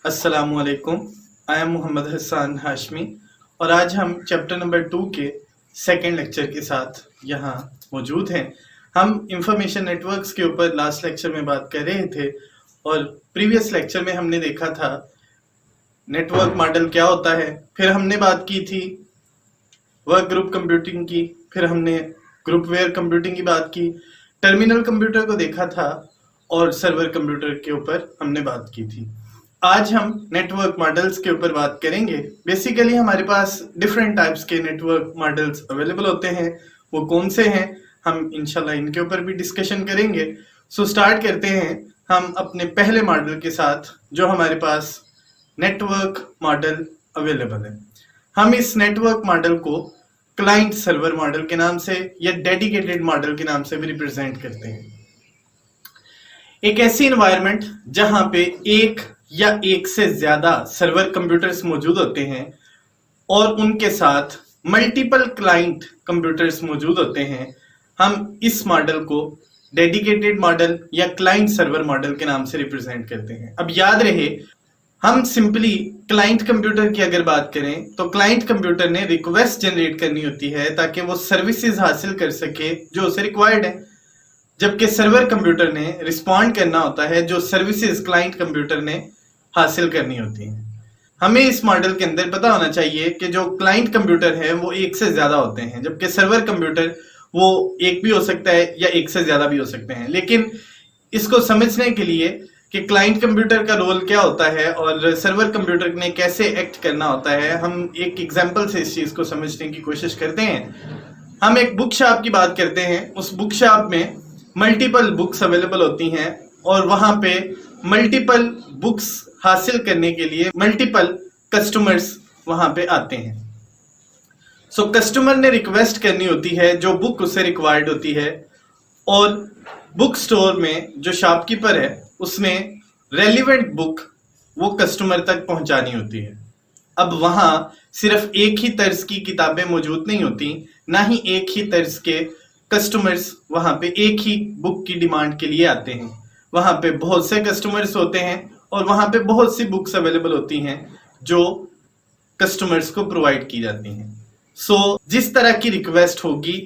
अस्सलामुअलैकुम। I am Mohammad Hasan Hashmi और आज हम चैप्टर नंबर 2 के सेकेंड लेक्चर के साथ यहाँ मौजूद हैं। हम इंफॉर्मेशन नेटवर्क्स के ऊपर लास्ट लेक्चर में बात कर रहे थे और प्रीवियस लेक्चर में हमने देखा था नेटवर्क मॉडल क्या होता है, फिर हमने बात की थी वर्क ग्रुप कंप्यूटिंग की, फिर हमने ग्रुप वेयर कंप्यूटिंग की बात की, टर्मिनल कंप्यूटर को देखा था और सर्वर कंप्यूटर के ऊपर हमने बात की थी। आज हम नेटवर्क मॉडल्स के ऊपर बात करेंगे। बेसिकली हमारे पास डिफरेंट टाइप्स के नेटवर्क मॉडल्स अवेलेबल होते हैं, वो कौन से हैं हम इंशाल्लाह इनके ऊपर भी डिस्कशन करेंगे। सो स्टार्ट करते हैं हम अपने पहले मॉडल के साथ जो हमारे पास नेटवर्क मॉडल अवेलेबल है। हम इस नेटवर्क मॉडल को क्लाइंट सर्वर मॉडल के नाम से या डेडिकेटेड मॉडल के नाम से भी रिप्रेजेंट करते हैं। एक ऐसी एनवायरनमेंट जहां पे एक या एक से ज्यादा सर्वर कंप्यूटर्स मौजूद होते हैं और उनके साथ मल्टीपल क्लाइंट कंप्यूटर्स मौजूद होते हैं, हम इस मॉडल को डेडिकेटेड मॉडल या क्लाइंट सर्वर मॉडल के नाम से रिप्रेजेंट करते हैं। अब याद रहे, हम सिंपली क्लाइंट कंप्यूटर की अगर बात करें तो क्लाइंट कंप्यूटर ने रिक्वेस्ट जनरेट करनी होती है ताकि वो सर्विसेज हासिल कर सके जो उसे रिक्वायर्ड है, जबकि सर्वर कंप्यूटर ने रिस्पॉन्ड करना होता है जो सर्विसेज क्लाइंट कंप्यूटर ने हासिल करनी होती है। हमें इस मॉडल के अंदर पता होना चाहिए कि जो क्लाइंट कंप्यूटर है वो एक से ज्यादा होते हैं, जबकि सर्वर कंप्यूटर वो एक भी हो सकता है या एक से ज्यादा भी हो सकते हैं। लेकिन इसको समझने के लिए कि क्लाइंट कंप्यूटर का रोल क्या होता है और सर्वर कंप्यूटर ने कैसे एक्ट करना होता है, हम एक एग्जांपल से इस चीज को समझने की कोशिश करते हैं। हम एक बुक शॉप की बात करते हैं। उस बुक शॉप में मल्टीपल बुक्स अवेलेबल होती हैं और वहां पे मल्टीपल बुक्स हासिल करने के लिए मल्टीपल कस्टमर्स वहां पे आते हैं। सो कस्टमर ने रिक्वेस्ट करनी होती है जो बुक उसे रिक्वायर्ड होती है और बुक स्टोर में जो शॉपकीपर है उसने रेलिवेंट बुक वो कस्टमर तक पहुंचानी होती है। अब वहां सिर्फ एक ही तर्ज की किताबें मौजूद नहीं होती, ना ही एक ही तर्ज के कस्टमर्स वहां पे एक ही बुक की डिमांड के लिए आते हैं। वहां पे बहुत से कस्टमर्स होते हैं और वहां पे बहुत सी बुक्स अवेलेबल होती हैं जो कस्टमर्स को प्रोवाइड की जाती हैं। सो जिस तरह की रिक्वेस्ट होगी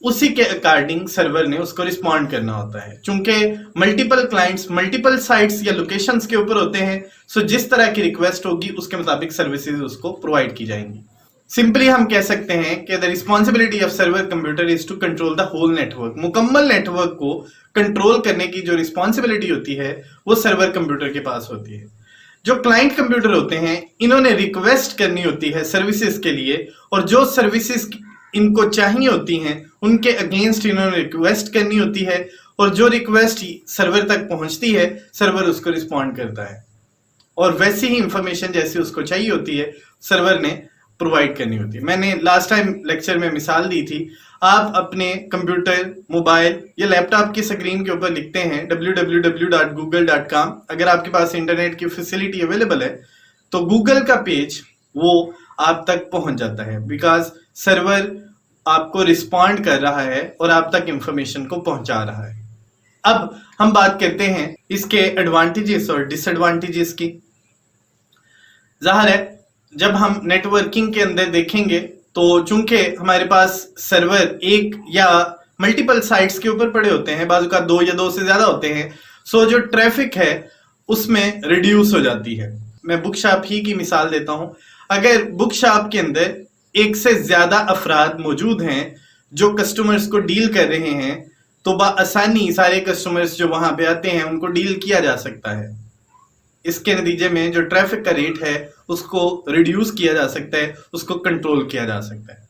उसी के अकॉर्डिंग सर्वर ने उसको रिस्पॉन्ड करना होता है। चूंकि मल्टीपल क्लाइंट्स मल्टीपल साइट्स या लोकेशंस के ऊपर होते हैं, सो जिस तरह की रिक्वेस्ट होगी उसके मुताबिक सर्विसेज उसको प्रोवाइड की जाएंगी। सिंपली हम कह सकते हैं कि the responsibility of server computer is to control the whole network. मुकम्मल नेटवर्क को कंट्रोल करने की जो रिस्पॉन्सिबिलिटी होती है वो सर्वर कंप्यूटर के पास होती है। जो क्लाइंट कंप्यूटर होते हैं इन्होंने रिक्वेस्ट करनी होती है सर्विसेज के लिए और जो सर्विसेज इनको चाहिए होती हैं उनके अगेंस्ट इन्होंने रिक्वेस्ट करनी होती है और जो रिक्वेस्ट सर्वर तक पहुंचती है सर्वर उसको रिस्पॉन्ड करता है और वैसी ही इंफॉर्मेशन जैसी उसको चाहिए होती है सर्वर ने प्रोवाइड करनी होती है। मैंने लास्ट टाइम लेक्चर में मिसाल दी थी, आप अपने कंप्यूटर, मोबाइल या लैपटॉप की स्क्रीन के ऊपर लिखते हैं www.google.com। अगर आपके पास इंटरनेट की फैसिलिटी अवेलेबल है तो गूगल का पेज वो आप तक पहुंच जाता है, बिकॉज सर्वर आपको रिस्पॉन्ड कर रहा है और आप तक इंफॉर्मेशन को पहुंचा रहा है। अब हम बात करते हैं इसके एडवांटेजेस और डिसएडवांटेजेस की। जाहिर है जब हम नेटवर्किंग के अंदर देखेंगे तो चूंकि हमारे पास सर्वर एक या मल्टीपल साइट्स के ऊपर पड़े होते हैं, बाजू का दो या दो से ज्यादा होते हैं, सो जो ट्रैफिक है उसमें रिड्यूस हो जाती है। मैं बुक शॉप ही की मिसाल देता हूं। अगर बुक शॉप के अंदर एक से ज्यादा अफराद मौजूद हैं जो कस्टमर्स को डील कर रहे हैं तो आसानी सारे कस्टमर्स जो वहां पे आते हैं उनको डील किया जा सकता है। इसके नतीजे में जो ट्रैफिक का रेट है उसको रिड्यूस किया जा सकता है, उसको कंट्रोल किया जा सकता है।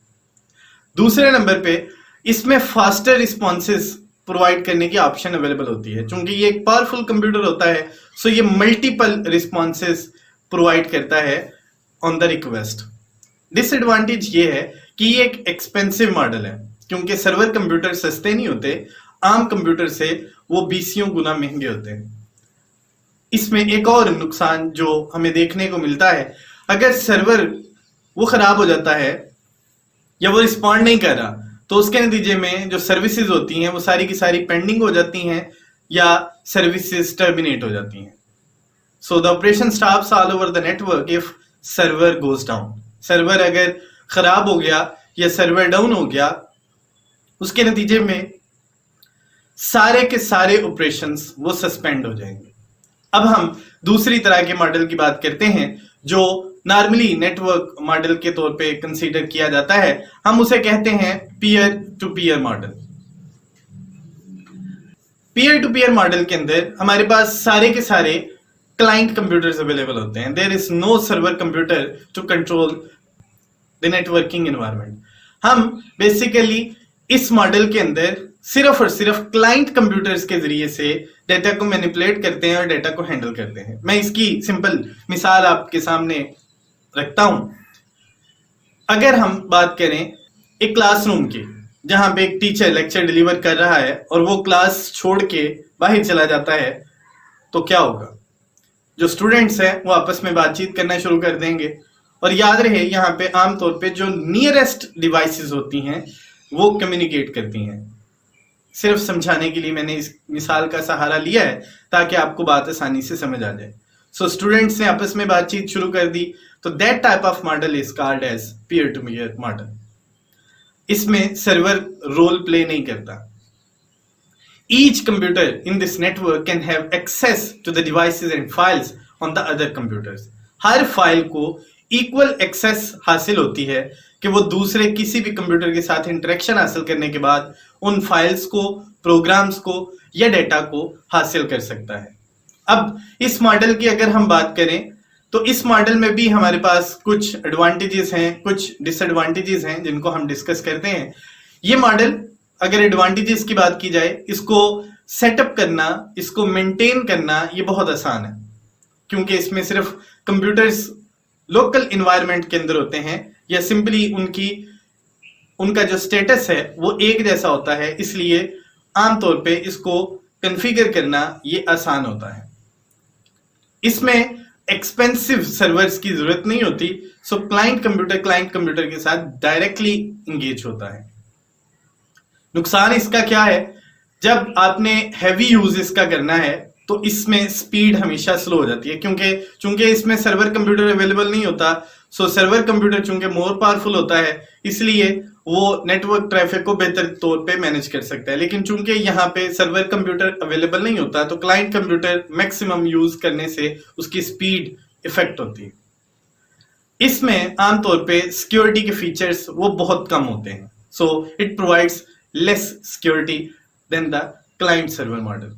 दूसरे नंबर पे इसमें फास्टर रिस्पॉन्सेस प्रोवाइड करने की ऑप्शन अवेलेबल होती है। चूंकि ये एक पावरफुल कंप्यूटर होता है सो ये मल्टीपल रिस्पॉन्सेस प्रोवाइड करता है ऑन द रिक्वेस्ट। डिसएडवांटेज ये है कि ये एक एक्सपेंसिव मॉडल है क्योंकि सर्वर कंप्यूटर सस्ते नहीं होते, आम कंप्यूटर से वो 20 गुना महंगे होते हैं। इसमें एक और नुकसान जो हमें देखने को मिलता है, अगर सर्वर वो खराब हो जाता है या वो रिस्पॉन्ड नहीं कर रहा तो उसके नतीजे में जो सर्विसेज होती हैं वो सारी की सारी पेंडिंग हो जाती हैं या सर्विसेज टर्मिनेट हो जाती हैं। So the operation stops all over the network if server goes down. Server अगर खराब हो गया या सर्वर डाउन हो गया, उसके नतीजे में सारे के सारे ऑपरेशंस वो सस्पेंड हो जाएंगे। अब हम दूसरी तरह के मॉडल की बात करते हैं जो नॉर्मली नेटवर्क मॉडल के तौर पे कंसीडर किया जाता है। हम उसे कहते हैं peer to peer model. Peer to peer model के अंदर हमारे पास सारे के सारे क्लाइंट कंप्यूटर्स अवेलेबल होते हैं। There is no server computer to control the networking environment. हम बेसिकली इस मॉडल के अंदर सिर्फ और सिर्फ क्लाइंट कंप्यूटर्स के जरिए से डेटा को मैनिपुलेट करते हैं और डेटा को हैंडल करते हैं। मैं इसकी सिंपल मिसाल आपके सामने रखता हूं। अगर हम बात करें एक क्लासरूम की, जहां पे एक टीचर लेक्चर डिलीवर कर रहा है और वो क्लास छोड़ के बाहर चला जाता है, तो क्या होगा? जो स्टूडेंट्स हैं वो आपस में बातचीत करना शुरू कर देंगे। और याद रहे, यहाँ पे आमतौर पे जो नियरेस्ट डिवाइसेस होती हैं वो कम्युनिकेट करती हैं। सिर्फ समझाने के लिए मैंने इस मिसाल का सहारा लिया है ताकि आपको बात आसानी से समझ आ जाए। सो स्टूडेंट्स ने आपस में बातचीत शुरू कर दी, तो that type of model is called as peer to peer model. इसमें सर्वर रोल प्ले नहीं करता। Each computer in this network can have access to the devices and files on the other computers. Her file को equal access हासिल होती है कि वो दूसरे किसी भी कंप्यूटर के साथ इंटरेक्शन हासिल करने के बाद उन फाइल्स को, प्रोग्राम्स को या डेटा को हासिल कर सकता है। अब इस मॉडल की अगर हम बात करें तो इस मॉडल में भी हमारे पास कुछ एडवांटेजेस हैं, कुछ डिसएडवांटेजेस हैं जिनको हम डिस्कस करते हैं। ये मॉडल, अगर एडवांटेजेस की बात की जाए, इसको सेटअप करना, इसको मेंटेन करना ये बहुत आसान है, क्योंकि इसमें सिर्फ कंप्यूटर्स लोकल इन्वायरमेंट के अंदर होते हैं या सिंपली उनका जो स्टेटस है वो एक जैसा होता है, इसलिए आमतौर पे इसको कॉन्फ़िगर करना ये आसान होता है। इसमें एक्सपेंसिव सर्वर्स की जरूरत नहीं होती। सो क्लाइंट कंप्यूटर के साथ डायरेक्टली इंगेज होता है। नुकसान इसका क्या है? जब आपने हैवी यूज इसका करना है तो इसमें स्पीड हमेशा स्लो हो जाती है, क्योंकि चूंकि इसमें सर्वर कंप्यूटर अवेलेबल नहीं होता। सो सर्वर कंप्यूटर चूंकि मोर पावरफुल होता है, इसलिए वो नेटवर्क ट्रैफिक को बेहतर तौर पे मैनेज कर सकता है। लेकिन चूंकि यहाँ पे सर्वर कंप्यूटर अवेलेबल नहीं होता, तो क्लाइंट कंप्यूटर मैक्सिमम यूज करने से उसकी स्पीड इफेक्ट होती है। इसमें आमतौर पे सिक्योरिटी के फीचर्स वो बहुत कम होते हैं। So it provides less security than the client server model.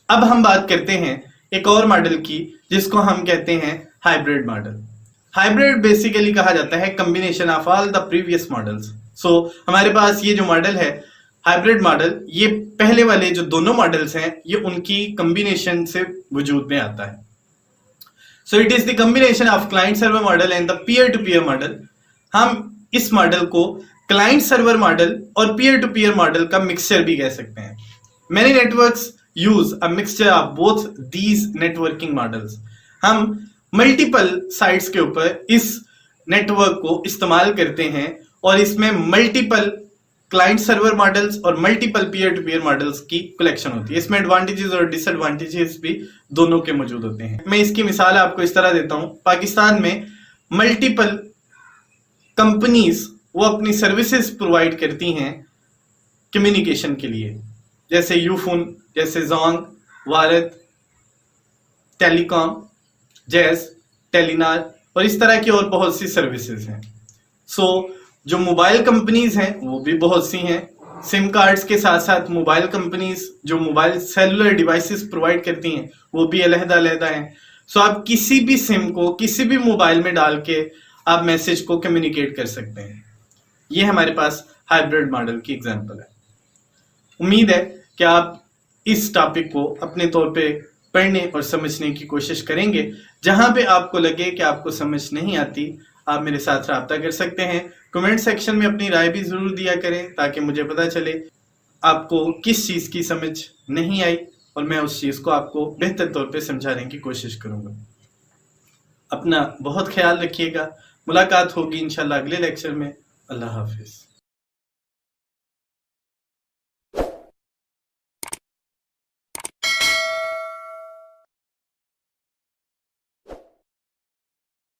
अब हम बात करते हैं एक और मॉडल की, जिसको हम कहते हैं हाइब्रिड मॉडल। हाइब्रिड बेसिकली कहा जाता है combination of all the previous models. So हमारे पास ये जो मॉडल है हाइब्रिड मॉडल, ये पहले वाले जो दोनों मॉडल्स हैं ये उनकी कॉम्बिनेशन से वजूद में आता है। So it is the combination of client server model and the peer to peer model. हम इस मॉडल को क्लाइंट सर्वर मॉडल और पीयर टू पीयर मॉडल का मिक्सचर भी कह सकते हैं। Many networks use a mixture of both these networking models. हम मल्टीपल साइट्स के ऊपर इस नेटवर्क को इस्तेमाल करते हैं और इसमें मल्टीपल क्लाइंट सर्वर मॉडल्स और multiple peer to peer models की कलेक्शन होती है। इसमें एडवांटेजेस और डिसएडवांटेजेस भी दोनों के मौजूद होते हैं। मैं इसकी मिसाल आपको इस तरह देता हूं। पाकिस्तान में मल्टीपल कंपनीज वो अपनी सर्विसेज प्रोवाइड करती हैं कम्युनिकेशन के लिए, जैसे यूफोन, जैसे जोंग, वारद, टेलीकॉम, जैस, टेलीनार और इस तरह की और बहुत सी सर्विसेज हैं। सो जो मोबाइल कंपनीज हैं वो भी बहुत सी हैं। सिम कार्ड्स के साथ साथ मोबाइल कंपनीज जो मोबाइल सेलुलर डिवाइसेस प्रोवाइड करती हैं वो भी अलग-अलग हैं। सो आप किसी भी सिम को किसी भी मोबाइल में डाल के आप मैसेज को कम्युनिकेट कर सकते हैं। ये हमारे पास हाइब्रिड मॉडल की एग्जांपल है। उम्मीद है कि आप इस टॉपिक को अपने तौर पे पढ़ने और समझने की कोशिश करेंगे। जहां पे आपको लगे कि आपको समझ नहीं आती, आप मेरे साथ राब्ता कर सकते हैं। कमेंट सेक्शन में अपनी राय भी जरूर दिया करें ताकि मुझे पता चले आपको किस चीज़ की समझ नहीं आई और मैं उस चीज़ को आपको बेहतर तौर पे समझाने की कोशिश करूंगा। अपना बहुत ख्याल रखिएगा। मुलाकात होगी इंशाल्लाह अगले लेक्चर में। अल्लाह हाफिज।